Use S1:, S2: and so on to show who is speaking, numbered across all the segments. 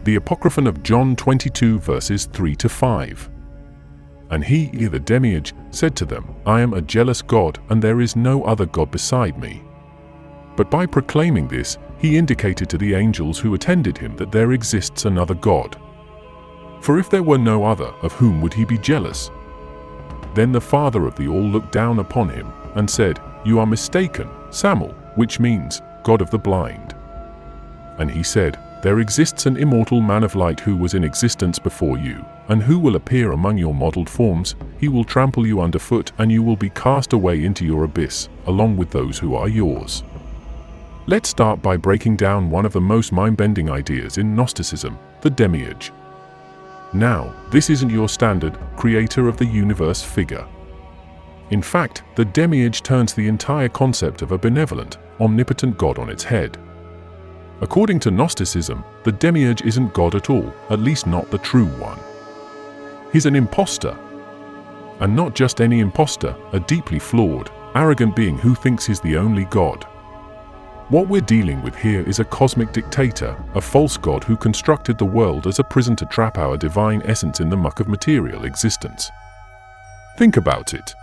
S1: The Apocryphon of John 22 verses 3-5. And he, the Demiurge, said to them, I am a jealous God, and there is no other God beside me. But by proclaiming this, he indicated to the angels who attended him that there exists another God. For if there were no other, of whom would he be jealous? Then the Father of the all looked down upon him, and said, You are mistaken, Samuel, which means, God of the blind. And he said, There exists an immortal man of light who was in existence before you, and who will appear among your modeled forms. He will trample you underfoot, and you will be cast away into your abyss, along with those who are yours. Let's start by breaking down one of the most mind-bending ideas in Gnosticism, the Demiurge. Now, this isn't your standard creator of the universe figure. In fact, the Demiurge turns the entire concept of a benevolent, omnipotent God on its head. According to Gnosticism, the Demiurge isn't God at all, at least not the true one. He's an imposter. And not just any imposter, a deeply flawed, arrogant being who thinks he's the only God. What we're dealing with here is a cosmic dictator, a false God who constructed the world as a prison to trap our divine essence in the muck of material existence. Think about it.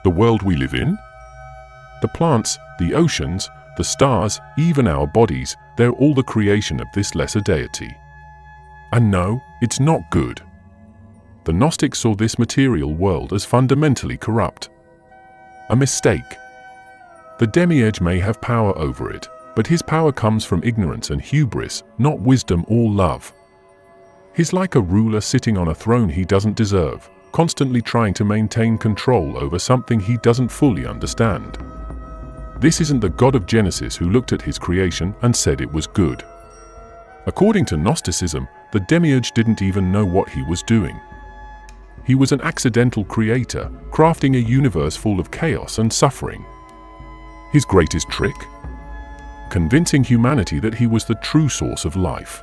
S1: The world we live in? The plants, the oceans, the stars, even our bodies, they're all the creation of this lesser deity. And no, it's not good. The Gnostics saw this material world as fundamentally corrupt. A mistake. The Demiurge may have power over it, but his power comes from ignorance and hubris, not wisdom or love. He's like a ruler sitting on a throne he doesn't deserve, constantly trying to maintain control over something he doesn't fully understand. This isn't the God of Genesis who looked at his creation and said it was good. According to Gnosticism, the Demiurge didn't even know what he was doing. He was an accidental creator, crafting a universe full of chaos and suffering. His greatest trick? Convincing humanity that he was the true source of life.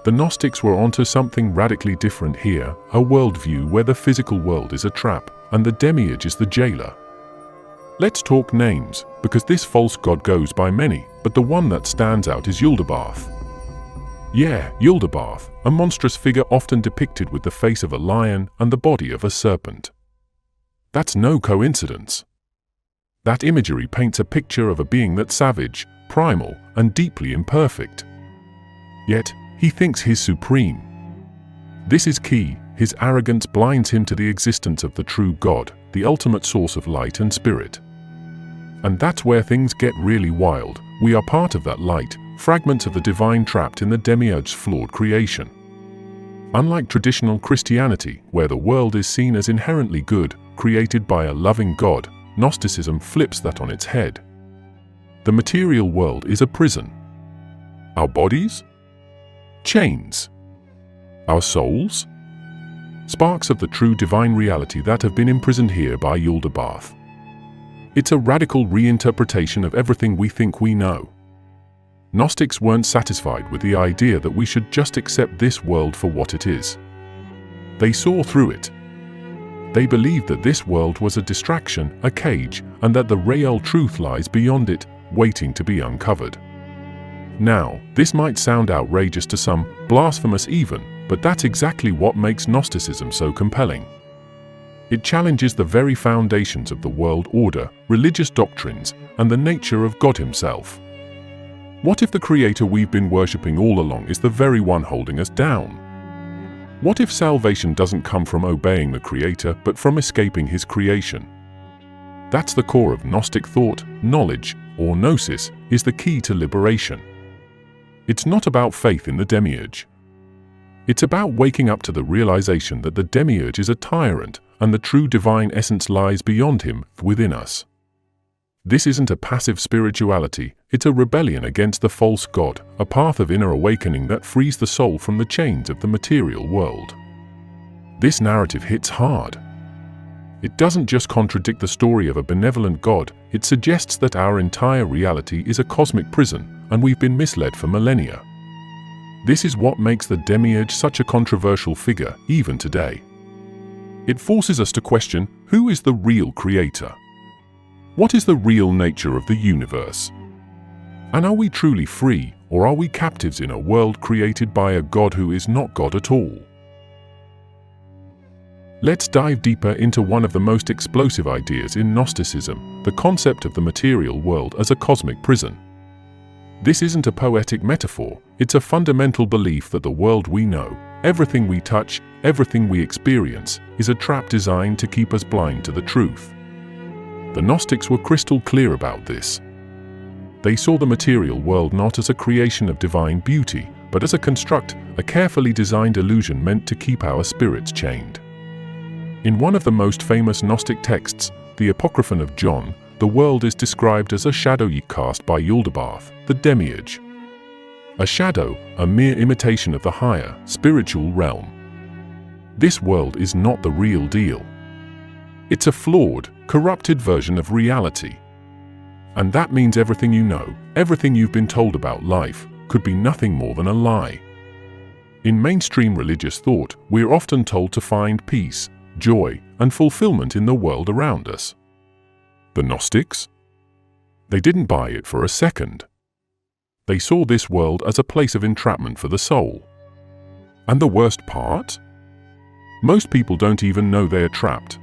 S1: The Gnostics were onto something radically different here, a worldview where the physical world is a trap, and the Demiurge is the jailer. Let's talk names, because this false god goes by many, but the one that stands out is Yaldabaoth. Yeah, Yaldabaoth, a monstrous figure often depicted with the face of a lion and the body of a serpent. That's no coincidence. That imagery paints a picture of a being that's savage, primal, and deeply imperfect. Yet, he thinks he's supreme. This is key. His arrogance blinds him to the existence of the true God, the ultimate source of light and spirit. And that's where things get really wild. We are part of that light, fragments of the divine trapped in the Demiurge's flawed creation. Unlike traditional Christianity, where the world is seen as inherently good, created by a loving God, Gnosticism flips that on its head. The material world is a prison. Our bodies? Chains. Our souls? Sparks of the true divine reality that have been imprisoned here by Yaldabaoth. It's a radical reinterpretation of everything we think we know. Gnostics weren't satisfied with the idea that we should just accept this world for what it is. They saw through it. They believed that this world was a distraction, a cage, and that the real truth lies beyond it, waiting to be uncovered. Now, this might sound outrageous to some, blasphemous even, but that's exactly what makes Gnosticism so compelling. It challenges the very foundations of the world order, religious doctrines, and the nature of God himself. What if the creator we've been worshipping all along is the very one holding us down? What if salvation doesn't come from obeying the Creator, but from escaping His creation? That's the core of Gnostic thought. Knowledge, or gnosis, is the key to liberation. It's not about faith in the Demiurge. It's about waking up to the realization that the Demiurge is a tyrant, and the true divine essence lies beyond him, within us. This isn't a passive spirituality, it's a rebellion against the false god, a path of inner awakening that frees the soul from the chains of the material world. This narrative hits hard. It doesn't just contradict the story of a benevolent God, it suggests that our entire reality is a cosmic prison, and we've been misled for millennia. This is what makes the Demiurge such a controversial figure, even today. It forces us to question, who is the real creator? What is the real nature of the universe? And are we truly free, or are we captives in a world created by a God who is not God at all? Let's dive deeper into one of the most explosive ideas in Gnosticism, the concept of the material world as a cosmic prison. This isn't a poetic metaphor, it's a fundamental belief that the world we know, everything we touch, everything we experience, is a trap designed to keep us blind to the truth. The Gnostics were crystal clear about this. They saw the material world not as a creation of divine beauty, but as a construct, a carefully designed illusion meant to keep our spirits chained. In one of the most famous Gnostic texts, the Apocryphon of John, the world is described as a shadow cast by Yaldabaoth, the Demiurge. A shadow, a mere imitation of the higher, spiritual realm. This world is not the real deal. It's a flawed, corrupted version of reality. And that means everything you know, everything you've been told about life, could be nothing more than a lie. In mainstream religious thought, we're often told to find peace, joy, and fulfillment in the world around us. The Gnostics? They didn't buy it for a second. They saw this world as a place of entrapment for the soul. And the worst part? Most people don't even know they are trapped.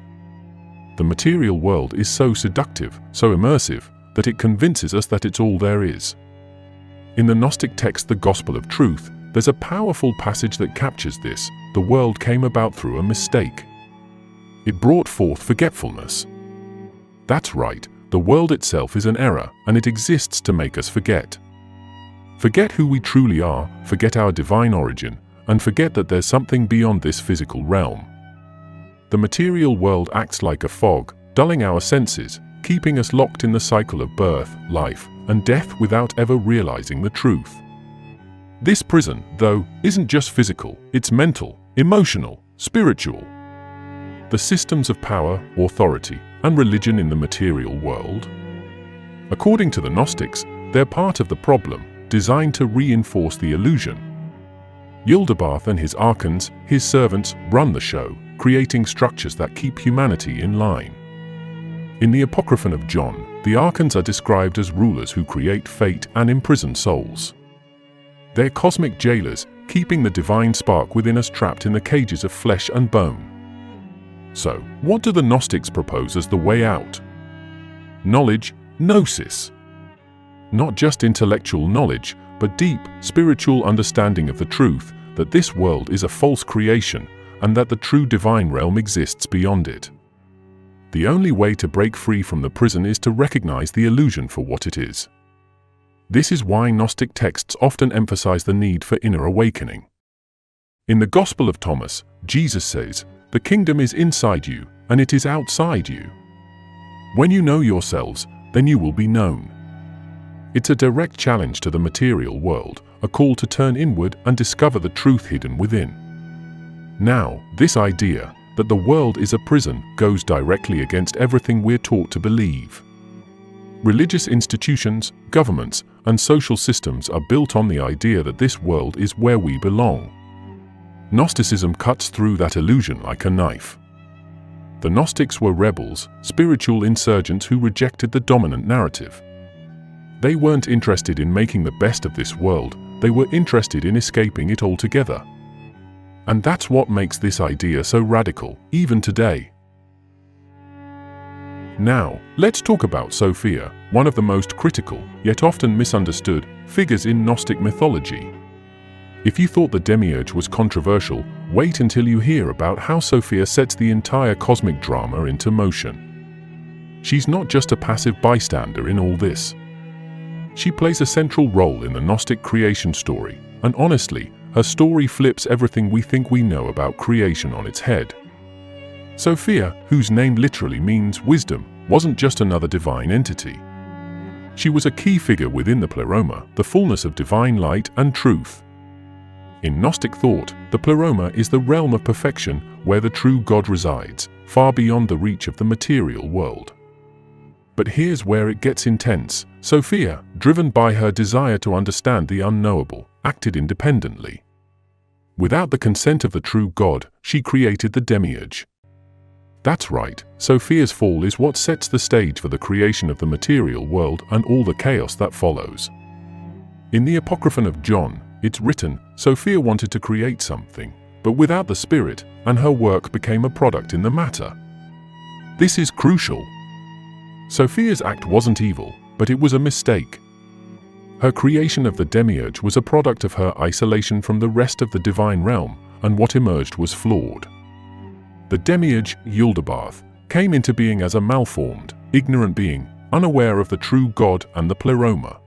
S1: The material world is so seductive, so immersive, that it convinces us that it's all there is. In the Gnostic text, the Gospel of Truth, there's a powerful passage that captures this. The world came about through a mistake. It brought forth forgetfulness. That's right, the world itself is an error, and it exists to make us forget. Forget who we truly are, forget our divine origin, and forget that there's something beyond this physical realm. The material world acts like a fog, dulling our senses, keeping us locked in the cycle of birth, life, and death without ever realizing the truth. This prison, though, isn't just physical, it's mental, emotional, spiritual. The systems of power, authority, and religion in the material world. According to the Gnostics, they're part of the problem, designed to reinforce the illusion. Yaldabaoth and his archons, his servants, run the show, creating structures that keep humanity in line. In the Apocryphon of John, the archons are described as rulers who create fate and imprison souls. They're cosmic jailers, keeping the divine spark within us trapped in the cages of flesh and bone. So, what do the Gnostics propose as the way out? Knowledge, gnosis. Not just intellectual knowledge, but deep, spiritual understanding of the truth that this world is a false creation and that the true divine realm exists beyond it. The only way to break free from the prison is to recognize the illusion for what it is. This is why Gnostic texts often emphasize the need for inner awakening. In the Gospel of Thomas, Jesus says, "The kingdom is inside you, and it is outside you. When you know yourselves, then you will be known." It's a direct challenge to the material world, a call to turn inward and discover the truth hidden within. Now, this idea, that the world is a prison, goes directly against everything we're taught to believe. Religious institutions, governments, and social systems are built on the idea that this world is where we belong. Gnosticism cuts through that illusion like a knife. The Gnostics were rebels, spiritual insurgents who rejected the dominant narrative. They weren't interested in making the best of this world, they were interested in escaping it altogether. And that's what makes this idea so radical, even today. Now, let's talk about Sophia, one of the most critical, yet often misunderstood, figures in Gnostic mythology. If you thought the Demiurge was controversial, wait until you hear about how Sophia sets the entire cosmic drama into motion. She's not just a passive bystander in all this. She plays a central role in the Gnostic creation story, and honestly, her story flips everything we think we know about creation on its head. Sophia, whose name literally means wisdom, wasn't just another divine entity. She was a key figure within the pleroma, the fullness of divine light and truth. In Gnostic thought, the pleroma is the realm of perfection where the true God resides, far beyond the reach of the material world. But here's where it gets intense. Sophia, driven by her desire to understand the unknowable, acted independently. Without the consent of the true God, she created the Demiurge. That's right, Sophia's fall is what sets the stage for the creation of the material world and all the chaos that follows. In the Apocryphon of John, it's written, Sophia wanted to create something, but without the spirit, and her work became a product in the matter. This is crucial. Sophia's act wasn't evil, but it was a mistake. Her creation of the Demiurge was a product of her isolation from the rest of the divine realm, and what emerged was flawed. The Demiurge, Yaldabaoth, came into being as a malformed, ignorant being, unaware of the true God and the pleroma.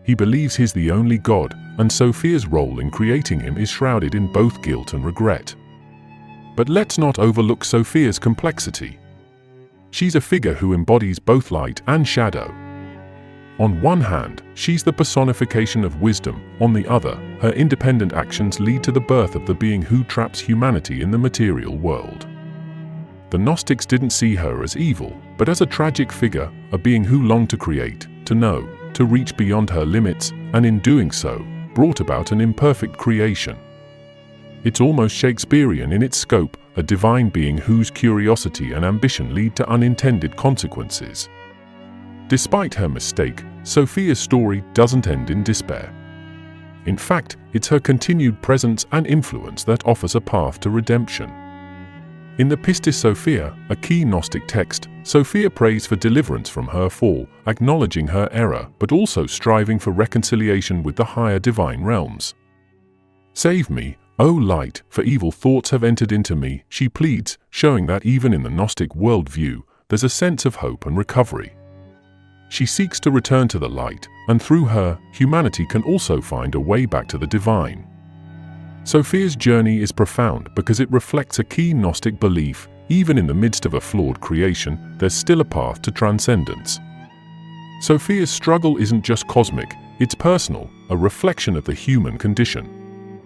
S1: He believes he's the only God, and Sophia's role in creating him is shrouded in both guilt and regret. But let's not overlook Sophia's complexity. She's a figure who embodies both light and shadow. On one hand, she's the personification of wisdom. On the other, her independent actions lead to the birth of the being who traps humanity in the material world. The Gnostics didn't see her as evil, but as a tragic figure, a being who longed to create, to know, to reach beyond her limits, and in doing so, brought about an imperfect creation. It's almost Shakespearean in its scope, a divine being whose curiosity and ambition lead to unintended consequences. Despite her mistake, Sophia's story doesn't end in despair. In fact, it's her continued presence and influence that offers a path to redemption. In the Pistis Sophia, a key Gnostic text, Sophia prays for deliverance from her fall, acknowledging her error but also striving for reconciliation with the higher divine realms. Save me, O light, for evil thoughts have entered into me, she pleads, showing that even in the Gnostic worldview, there's a sense of hope and recovery. She seeks to return to the light, and through her, humanity can also find a way back to the divine. Sophia's journey is profound because it reflects a key Gnostic belief: even in the midst of a flawed creation, there's still a path to transcendence. Sophia's struggle isn't just cosmic, it's personal, a reflection of the human condition.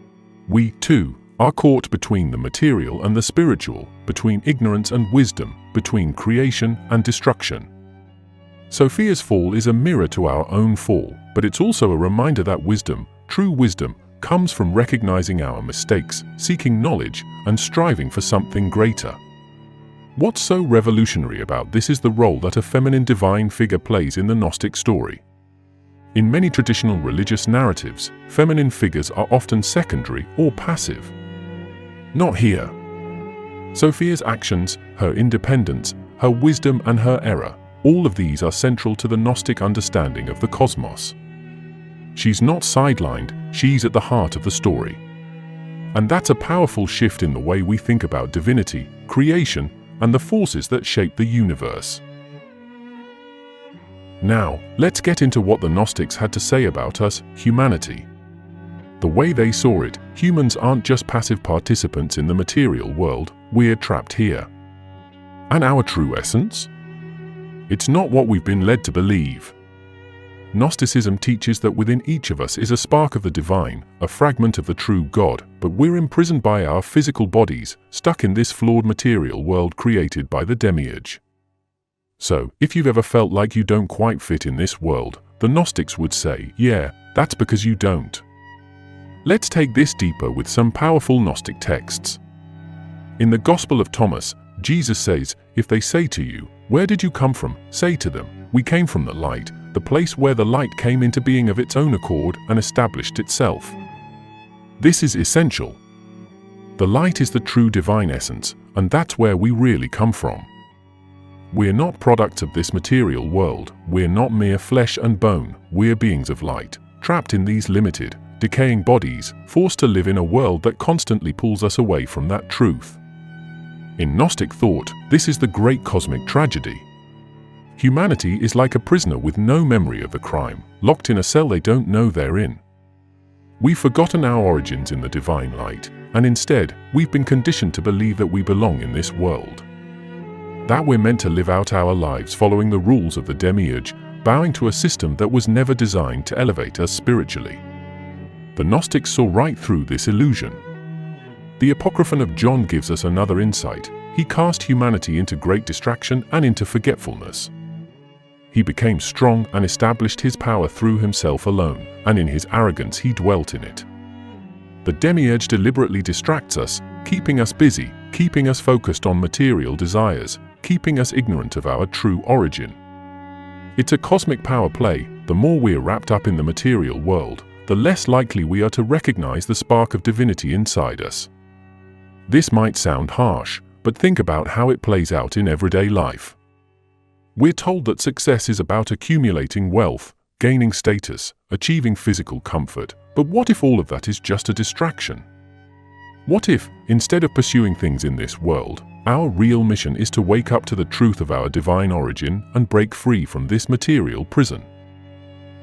S1: We, too, are caught between the material and the spiritual, between ignorance and wisdom, between creation and destruction. Sophia's fall is a mirror to our own fall, but it's also a reminder that wisdom, true wisdom, comes from recognizing our mistakes, seeking knowledge, and striving for something greater. What's so revolutionary about this is the role that a feminine divine figure plays in the Gnostic story. In many traditional religious narratives, feminine figures are often secondary or passive. Not here. Sophia's actions, her independence, her wisdom and her error, all of these are central to the Gnostic understanding of the cosmos. She's not sidelined, she's at the heart of the story. And that's a powerful shift in the way we think about divinity, creation, and the forces that shape the universe. Now, let's get into what the Gnostics had to say about us, humanity. The way they saw it, humans aren't just passive participants in the material world, we're trapped here. And our true essence? It's not what we've been led to believe. Gnosticism teaches that within each of us is a spark of the divine, a fragment of the true God, but we're imprisoned by our physical bodies, stuck in this flawed material world created by the Demiurge. So, if you've ever felt like you don't quite fit in this world, the Gnostics would say, yeah, that's because you don't. Let's take this deeper with some powerful Gnostic texts. In the Gospel of Thomas, Jesus says, if they say to you, where did you come from? Say to them, we came from the light, the place where the light came into being of its own accord and established itself. This is essential. The light is the true divine essence, and that's where we really come from. We're not products of this material world, we're not mere flesh and bone, we're beings of light, trapped in these limited, decaying bodies, forced to live in a world that constantly pulls us away from that truth. In Gnostic thought, this is the great cosmic tragedy. Humanity is like a prisoner with no memory of the crime, locked in a cell they don't know they're in. We've forgotten our origins in the divine light, and instead, we've been conditioned to believe that we belong in this world. That we're meant to live out our lives following the rules of the Demiurge, bowing to a system that was never designed to elevate us spiritually. The Gnostics saw right through this illusion. The Apocryphon of John gives us another insight. He cast humanity into great distraction and into forgetfulness. He became strong and established his power through himself alone, and in his arrogance he dwelt in it. The Demiurge deliberately distracts us, keeping us busy, keeping us focused on material desires, keeping us ignorant of our true origin. It's a cosmic power play, the more we're wrapped up in the material world, the less likely we are to recognize the spark of divinity inside us. This might sound harsh, but think about how it plays out in everyday life. We're told that success is about accumulating wealth, gaining status, achieving physical comfort, but what if all of that is just a distraction? What if, instead of pursuing things in this world, our real mission is to wake up to the truth of our divine origin and break free from this material prison?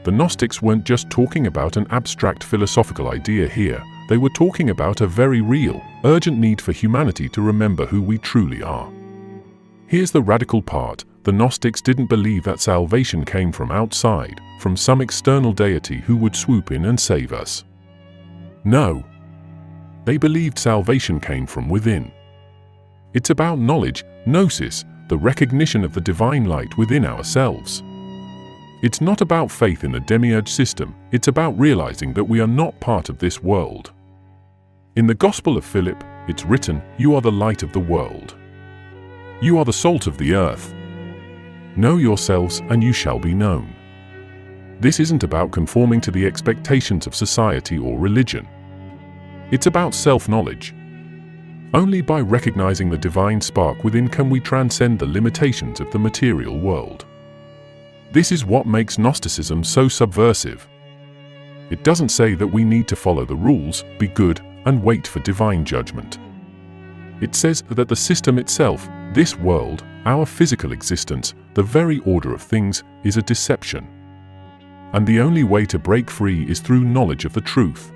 S1: The Gnostics weren't just talking about an abstract philosophical idea here, they were talking about a very real, urgent need for humanity to remember who we truly are. Here's the radical part: the Gnostics didn't believe that salvation came from outside, from some external deity who would swoop in and save us. No. They believed salvation came from within. It's about knowledge, gnosis, the recognition of the divine light within ourselves. It's not about faith in the Demiurge system, it's about realizing that we are not part of this world. In the Gospel of Philip, it's written, "You are the light of the world. You are the salt of the earth. Know yourselves and you shall be known." This isn't about conforming to the expectations of society or religion. It's about self-knowledge. Only by recognizing the divine spark within can we transcend the limitations of the material world. This is what makes Gnosticism so subversive. It doesn't say that we need to follow the rules, be good, and wait for divine judgment. It says that the system itself, this world, our physical existence, the very order of things, is a deception. And the only way to break free is through knowledge of the truth.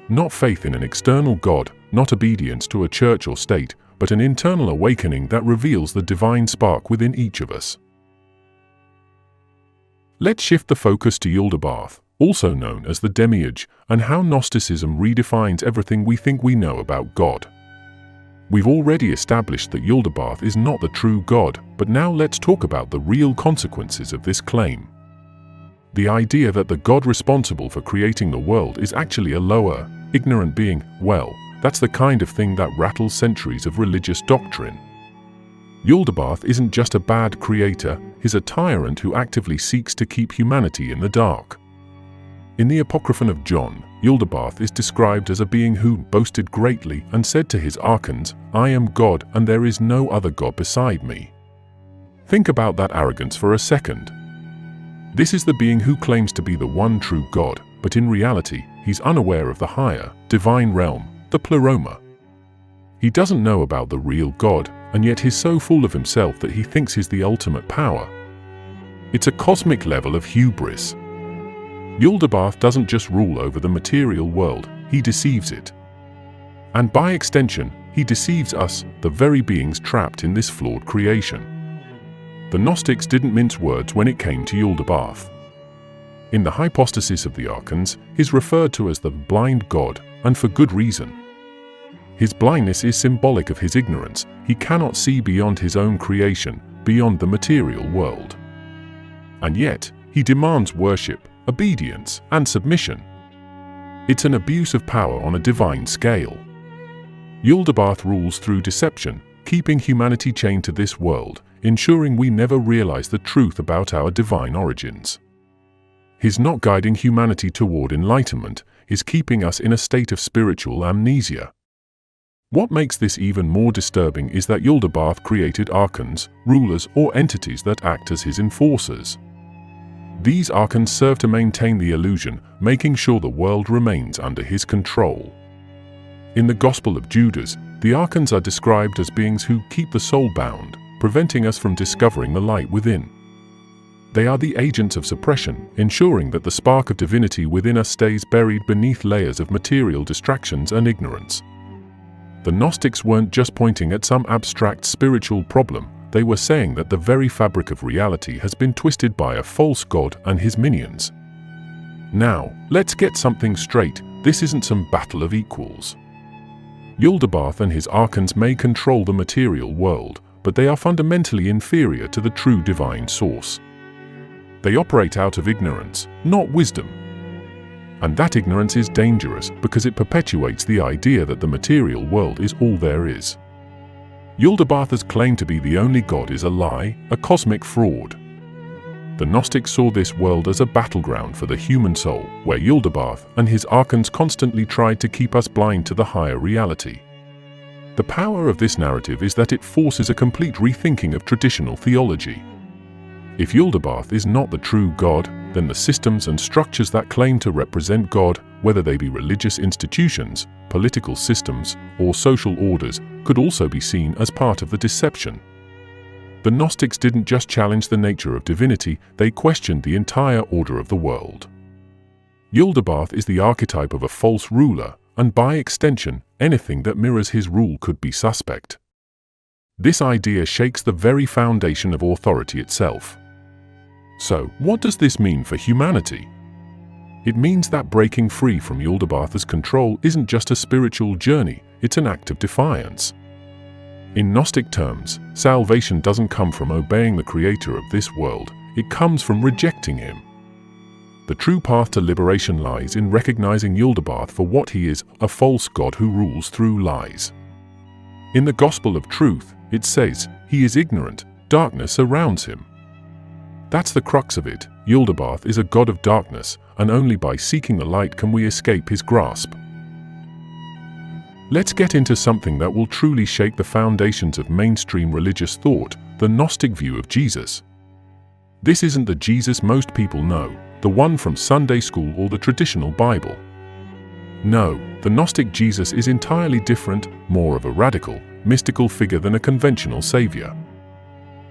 S1: Not faith in an external God, not obedience to a church or state, but an internal awakening that reveals the divine spark within each of us. Let's shift the focus to Yaldabaoth, also known as the Demiurge, and how Gnosticism redefines everything we think we know about God. We've already established that Yaldabaoth is not the true God, but now let's talk about the real consequences of this claim. The idea that the God responsible for creating the world is actually a lower, ignorant being, well, that's the kind of thing that rattles centuries of religious doctrine. Yaldabaoth isn't just a bad creator, he's a tyrant who actively seeks to keep humanity in the dark. In the Apocryphon of John, Yaldabaoth is described as a being who boasted greatly and said to his archons, "I am God and there is no other God beside me." Think about that arrogance for a second. This is the being who claims to be the one true God, but in reality, he's unaware of the higher, divine realm, the pleroma. He doesn't know about the real God, and yet he's so full of himself that he thinks he's the ultimate power. It's a cosmic level of hubris. Yaldabaoth doesn't just rule over the material world, he deceives it. And by extension, he deceives us, the very beings trapped in this flawed creation. The Gnostics didn't mince words when it came to Yaldabaoth. In the hypostasis of the archons, he's referred to as the blind God, and for good reason. His blindness is symbolic of his ignorance. He cannot see beyond his own creation, beyond the material world. And yet, he demands worship, obedience, and submission. It's an abuse of power on a divine scale. Yaldabaoth rules through deception, keeping humanity chained to this world, ensuring we never realize the truth about our divine origins. He's not guiding humanity toward enlightenment, he's keeping us in a state of spiritual amnesia. What makes this even more disturbing is that Yaldabaoth created archons, rulers, or entities that act as his enforcers. These archons serve to maintain the illusion, making sure the world remains under his control. In the Gospel of Judas, the archons are described as beings who keep the soul bound, preventing us from discovering the light within. They are the agents of suppression, ensuring that the spark of divinity within us stays buried beneath layers of material distractions and ignorance. The Gnostics weren't just pointing at some abstract spiritual problem, they were saying that the very fabric of reality has been twisted by a false god and his minions. Now, let's get something straight, this isn't some battle of equals. Yaldabaoth and his archons may control the material world, but they are fundamentally inferior to the true divine source. They operate out of ignorance, not wisdom. And that ignorance is dangerous because it perpetuates the idea that the material world is all there is. Yaldabaoth's claim to be the only God is a lie, a cosmic fraud. The Gnostics saw this world as a battleground for the human soul, where Yaldabaoth and his archons constantly tried to keep us blind to the higher reality. The power of this narrative is that it forces a complete rethinking of traditional theology. If Yaldabaoth is not the true God, then the systems and structures that claim to represent God, whether they be religious institutions, political systems, or social orders, could also be seen as part of the deception. The Gnostics didn't just challenge the nature of divinity, they questioned the entire order of the world. Yaldabaoth is the archetype of a false ruler, and by extension, anything that mirrors his rule could be suspect. This idea shakes the very foundation of authority itself. So, what does this mean for humanity? It means that breaking free from Yaldabaoth's control isn't just a spiritual journey, it's an act of defiance. In Gnostic terms, salvation doesn't come from obeying the creator of this world, it comes from rejecting him. The true path to liberation lies in recognizing Yaldabaoth for what he is, a false god who rules through lies. In the Gospel of Truth, it says, he is ignorant, darkness surrounds him. That's the crux of it. Yaldabaoth is a god of darkness, and only by seeking the light can we escape his grasp. Let's get into something that will truly shake the foundations of mainstream religious thought, the Gnostic view of Jesus. This isn't the Jesus most people know, the one from Sunday school or the traditional Bible. No, the Gnostic Jesus is entirely different, more of a radical, mystical figure than a conventional savior.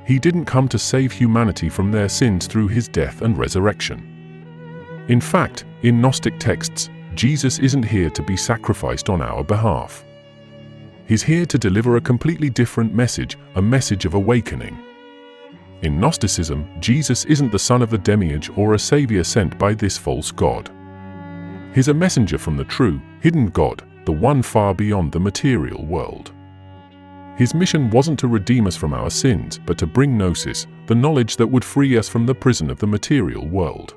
S1: He didn't come to save humanity from their sins through his death and resurrection. In fact, in Gnostic texts, Jesus isn't here to be sacrificed on our behalf. He's here to deliver a completely different message, a message of awakening. In Gnosticism, Jesus isn't the son of the Demiurge or a savior sent by this false god. He's a messenger from the true, hidden God, the one far beyond the material world. His mission wasn't to redeem us from our sins, but to bring gnosis, the knowledge that would free us from the prison of the material world.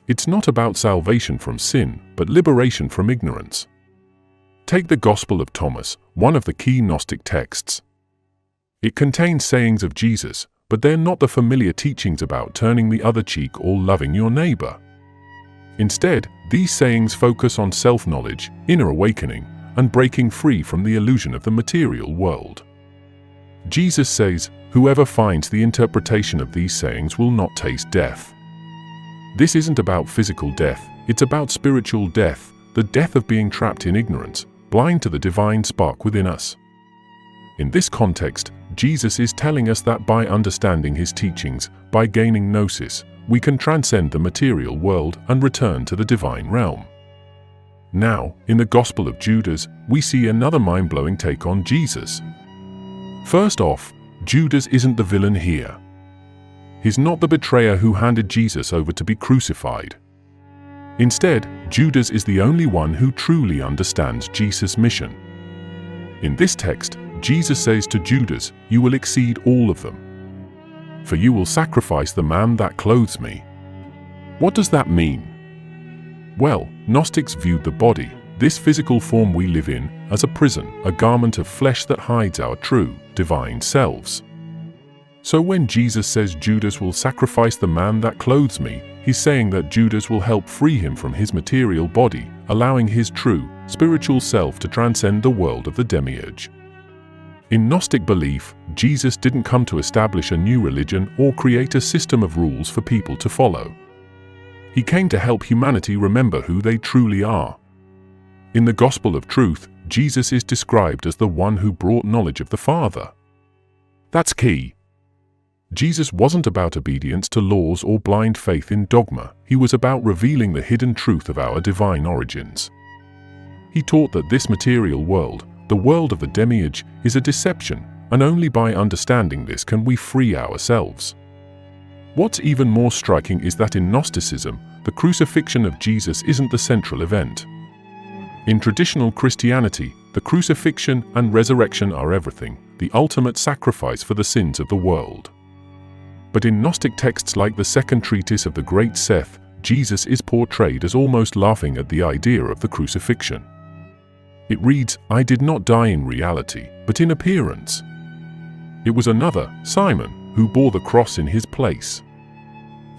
S1: It's not about salvation from sin, but liberation from ignorance. Take the Gospel of Thomas, one of the key Gnostic texts. It contains sayings of Jesus, but they're not the familiar teachings about turning the other cheek or loving your neighbor. Instead, these sayings focus on self-knowledge, inner awakening, and breaking free from the illusion of the material world. Jesus says, "Whoever finds the interpretation of these sayings will not taste death." This isn't about physical death, it's about spiritual death, the death of being trapped in ignorance, blind to the divine spark within us. In this context, Jesus is telling us that by understanding his teachings, by gaining gnosis, we can transcend the material world and return to the divine realm. Now, in the Gospel of Judas, we see another mind-blowing take on Jesus. First off, Judas isn't the villain here. He's not the betrayer who handed Jesus over to be crucified. Instead, Judas is the only one who truly understands Jesus' mission. In this text, Jesus says to Judas, "You will exceed all of them. For you will sacrifice the man that clothes me." What does that mean? Well, Gnostics viewed the body, this physical form we live in, as a prison, a garment of flesh that hides our true, divine selves. So when Jesus says Judas will sacrifice the man that clothes me, he's saying that Judas will help free him from his material body, allowing his true, spiritual self to transcend the world of the Demiurge. In Gnostic belief, Jesus didn't come to establish a new religion or create a system of rules for people to follow. He came to help humanity remember who they truly are. In the Gospel of Truth, Jesus is described as the one who brought knowledge of the Father. That's key. Jesus wasn't about obedience to laws or blind faith in dogma, he was about revealing the hidden truth of our divine origins. He taught that this material world, the world of the Demiurge, is a deception, and only by understanding this can we free ourselves. What's even more striking is that in Gnosticism, the crucifixion of Jesus isn't the central event. In traditional Christianity, the crucifixion and resurrection are everything, the ultimate sacrifice for the sins of the world. But in Gnostic texts like the second treatise of the Great Seth, Jesus is portrayed as almost laughing at the idea of the crucifixion. It reads, "I did not die in reality, but in appearance." It was another, Simon, who bore the cross in his place.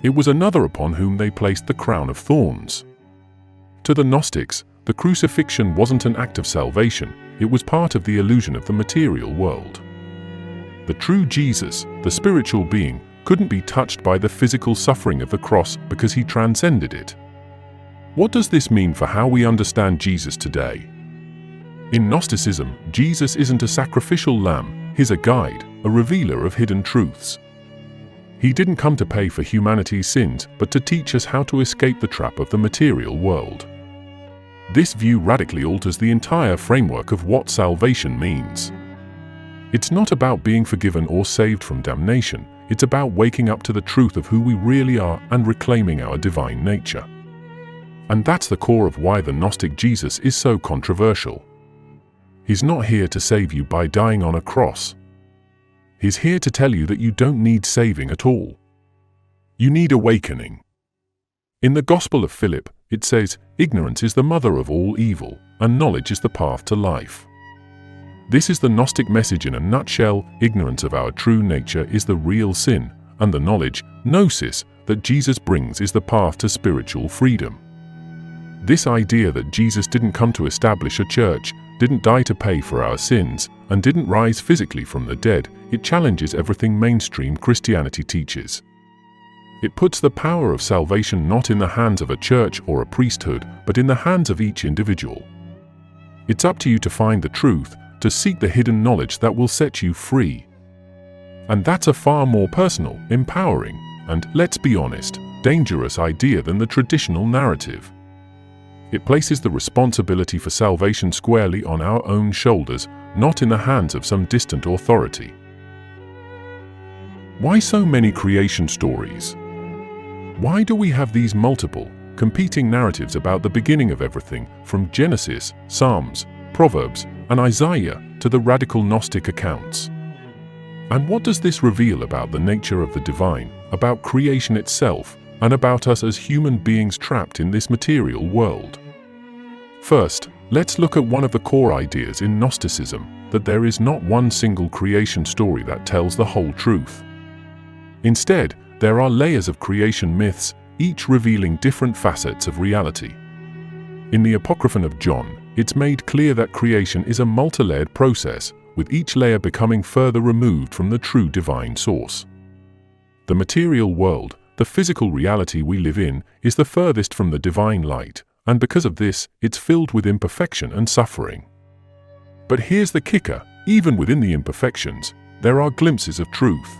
S1: It was another upon whom they placed the crown of thorns. To the Gnostics, the crucifixion wasn't an act of salvation, it was part of the illusion of the material world. The true Jesus, the spiritual being, couldn't be touched by the physical suffering of the cross because he transcended it. What does this mean for how we understand Jesus today? In Gnosticism, Jesus isn't a sacrificial lamb, he's a guide, a revealer of hidden truths. He didn't come to pay for humanity's sins, but to teach us how to escape the trap of the material world. This view radically alters the entire framework of what salvation means. It's not about being forgiven or saved from damnation, it's about waking up to the truth of who we really are and reclaiming our divine nature. And that's the core of why the Gnostic Jesus is so controversial. He's not here to save you by dying on a cross. He's here to tell you that you don't need saving at all. You need awakening. In the Gospel of Philip, it says, "Ignorance is the mother of all evil, and knowledge is the path to life." This is the Gnostic message in a nutshell. Ignorance of our true nature is the real sin, and the knowledge, gnosis, that Jesus brings is the path to spiritual freedom. This idea that Jesus didn't come to establish a church, didn't die to pay for our sins, and didn't rise physically from the dead, it challenges everything mainstream Christianity teaches. It puts the power of salvation not in the hands of a church or a priesthood, but in the hands of each individual. It's up to you to find the truth, to seek the hidden knowledge that will set you free. And that's a far more personal, empowering, and, let's be honest, dangerous idea than the traditional narrative. It places the responsibility for salvation squarely on our own shoulders, not in the hands of some distant authority. Why so many creation stories? Why do we have these multiple, competing narratives about the beginning of everything, from Genesis, Psalms, Proverbs, and Isaiah to the radical Gnostic accounts? And what does this reveal about the nature of the divine, about creation itself, and about us as human beings trapped in this material world? First, let's look at one of the core ideas in Gnosticism, that there is not one single creation story that tells the whole truth. Instead, there are layers of creation myths, each revealing different facets of reality. In the Apocryphon of John, it's made clear that creation is a multi-layered process, with each layer becoming further removed from the true divine source. The material world, the physical reality we live in, is the furthest from the divine light, and because of this, it's filled with imperfection and suffering. But here's the kicker, even within the imperfections, there are glimpses of truth.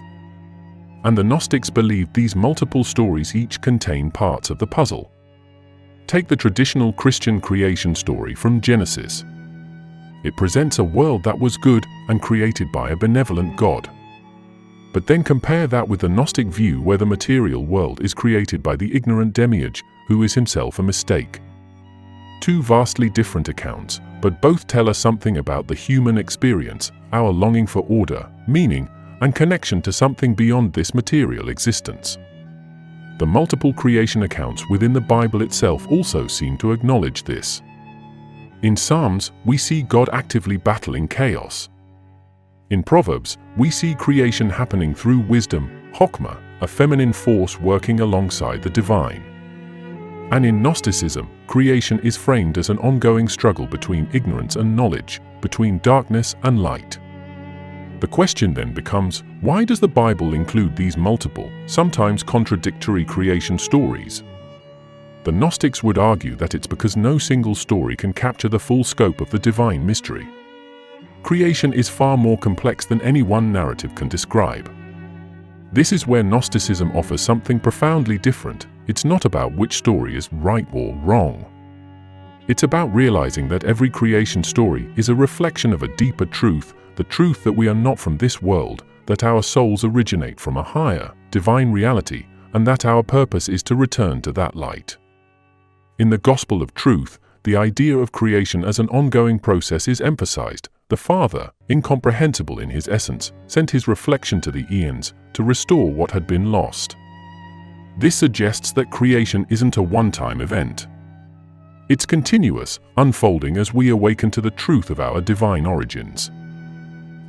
S1: And the Gnostics believed these multiple stories each contain parts of the puzzle. Take the traditional Christian creation story from Genesis. It presents a world that was good and created by a benevolent God. But then compare that with the Gnostic view where the material world is created by the ignorant Demiurge, who is himself a mistake. Two vastly different accounts, but both tell us something about the human experience, our longing for order, meaning, and connection to something beyond this material existence. The multiple creation accounts within the Bible itself also seem to acknowledge this. In Psalms, we see God actively battling chaos. In Proverbs, we see creation happening through wisdom, Chokmah, a feminine force working alongside the divine. And in Gnosticism, creation is framed as an ongoing struggle between ignorance and knowledge, between darkness and light. The question then becomes, why does the Bible include these multiple, sometimes contradictory creation stories? The Gnostics would argue that it's because no single story can capture the full scope of the divine mystery. Creation is far more complex than any one narrative can describe. This is where Gnosticism offers something profoundly different. It's not about which story is right or wrong. It's about realizing that every creation story is a reflection of a deeper truth, the truth that we are not from this world, that our souls originate from a higher, divine reality, and that our purpose is to return to that light. In the Gospel of Truth, the idea of creation as an ongoing process is emphasized. The Father, incomprehensible in his essence, sent his reflection to the eons to restore what had been lost. This suggests that creation isn't a one-time event. It's continuous, unfolding as we awaken to the truth of our divine origins.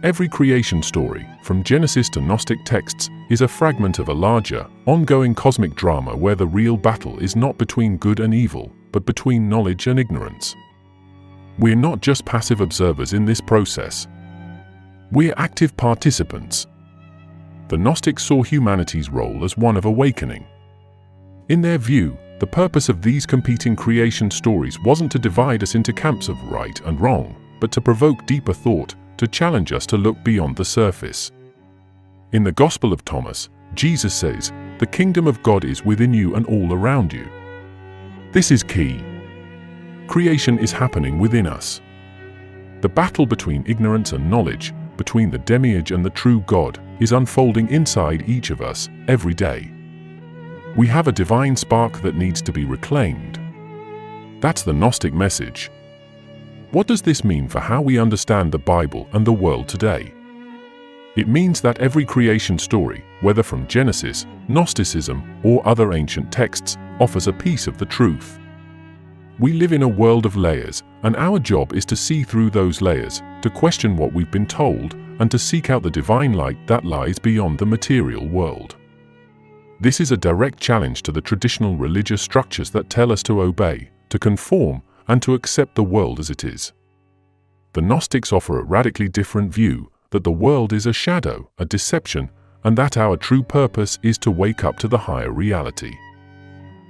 S1: Every creation story, from Genesis to Gnostic texts, is a fragment of a larger, ongoing cosmic drama where the real battle is not between good and evil, but between knowledge and ignorance. We're not just passive observers in this process. We're active participants. The Gnostics saw humanity's role as one of awakening. In their view, the purpose of these competing creation stories wasn't to divide us into camps of right and wrong, but to provoke deeper thought, to challenge us to look beyond the surface. In the Gospel of Thomas, Jesus says, "The kingdom of God is within you and all around you." This is key. Creation is happening within us. The battle between ignorance and knowledge, between the Demiurge and the true God, is unfolding inside each of us every day. We have a divine spark that needs to be reclaimed. That's the Gnostic message. What does this mean for how we understand the Bible and the world today? It means that every creation story, whether from Genesis, Gnosticism, or other ancient texts, offers a piece of the truth. We live in a world of layers, and our job is to see through those layers, to question what we've been told, and to seek out the divine light that lies beyond the material world. This is a direct challenge to the traditional religious structures that tell us to obey, to conform, and to accept the world as it is. The Gnostics offer a radically different view, that the world is a shadow, a deception, and that our true purpose is to wake up to the higher reality.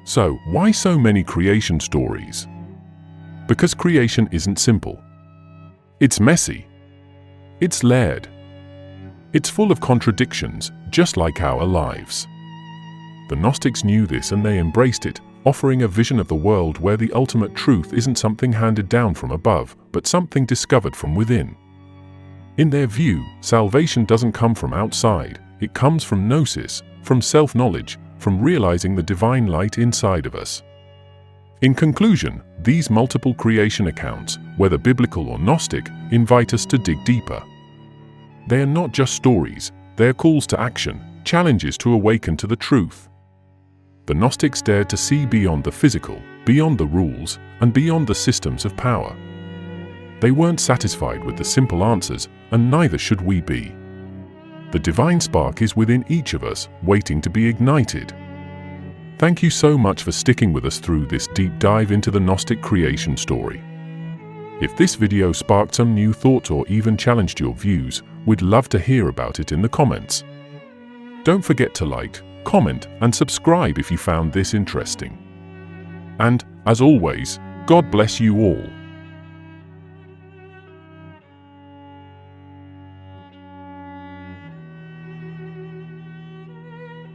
S1: So, why so many creation stories? Because creation isn't simple. It's messy. It's layered. It's full of contradictions, just like our lives. The Gnostics knew this and they embraced it, offering a vision of the world where the ultimate truth isn't something handed down from above, but something discovered from within. In their view, salvation doesn't come from outside, it comes from gnosis, from self-knowledge, from realizing the divine light inside of us. In conclusion, these multiple creation accounts, whether biblical or Gnostic, invite us to dig deeper. They are not just stories, they are calls to action, challenges to awaken to the truth. The Gnostics dared to see beyond the physical, beyond the rules, and beyond the systems of power. They weren't satisfied with the simple answers, and neither should we be. The divine spark is within each of us, waiting to be ignited. Thank you so much for sticking with us through this deep dive into the Gnostic creation story. If this video sparked some new thoughts or even challenged your views, we'd love to hear about it in the comments. Don't forget to like, comment, and subscribe if you found this interesting. And, as always, God bless you all.